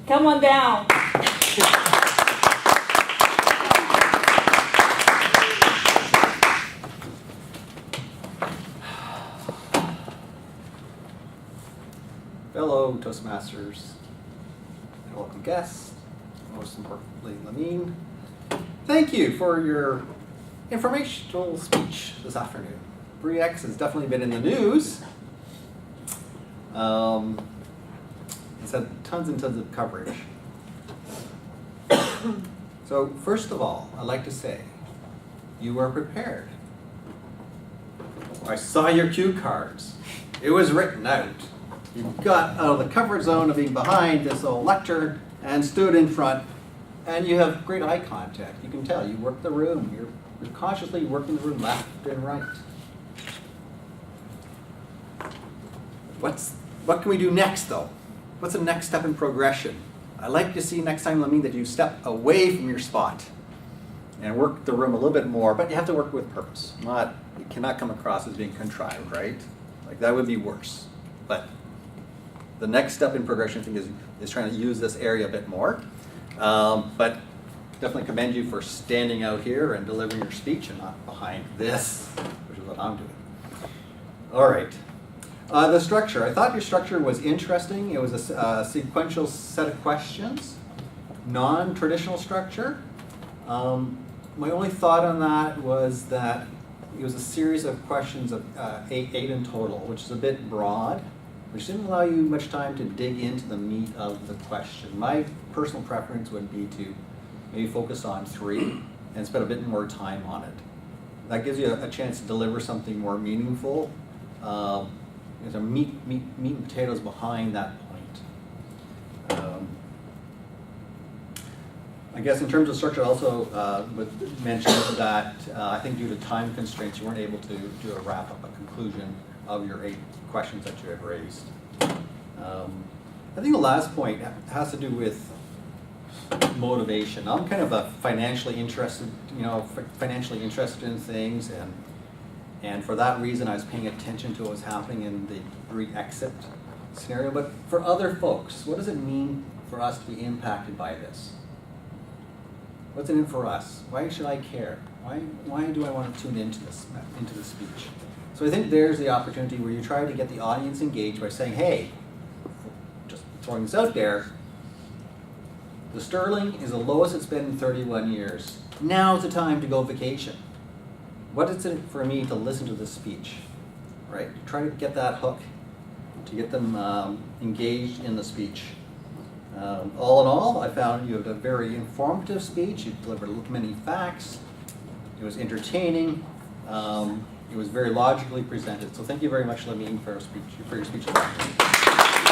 Come on down. Fellow Toastmasters and welcome guests, most importantly Lamine, thank you for your informational speech this afternoon. BRIEX has definitely been in the news. It's had tons and tons of coverage. So first of all, I'd like to say you were prepared. I saw your cue cards. It was written out. You got out of the comfort zone of being behind this old lectern and stood in front, and you have great eye contact. You can tell you work the room. You're consciously working the room left and right. What can we do next, though? What's the next step in progression? I'd like to see next time, Lamine, that you step away from your spot and work the room a little bit more, but you have to work with purpose. It cannot come across as being contrived, right? Like that would be worse. But the next step in progression, I think, is trying to use this area a bit more. But definitely commend you for standing out here and delivering your speech and not behind this, which is what I'm doing. All right. The structure. I thought your structure was interesting. It was a sequential set of questions, non-traditional structure. My only thought on that was that it was a series of questions of eight in total, which is a bit broad, which didn't allow you much time to dig into the meat of the question. My personal preference would be to maybe focus on 3 and spend a bit more time on it. That gives you a chance to deliver something more meaningful. There's a meat and potatoes behind that point. I guess in terms of structure, I also would mention that I think due to time constraints, you weren't able to do a wrap up, a conclusion of your 8 questions that you had raised. I think the last point has to do with motivation. I'm kind of a financially interested in things, and for that reason, I was paying attention to what was happening in the re-exit scenario. But for other folks, what does it mean for us to be impacted by this? What's it in for us? Why should I care? Why do I want to tune into the speech? So I think there's the opportunity where you try to get the audience engaged by saying, hey, just throwing this out there, the sterling is the lowest it's been in 31 years. Now's the time to go vacation. What is it for me to listen to this speech? Right? Try to get that hook, to get them engaged in the speech. All in all, I found you had a very informative speech. You delivered many facts. It was entertaining. It was very logically presented. So thank you very much, Lamine, for your speech.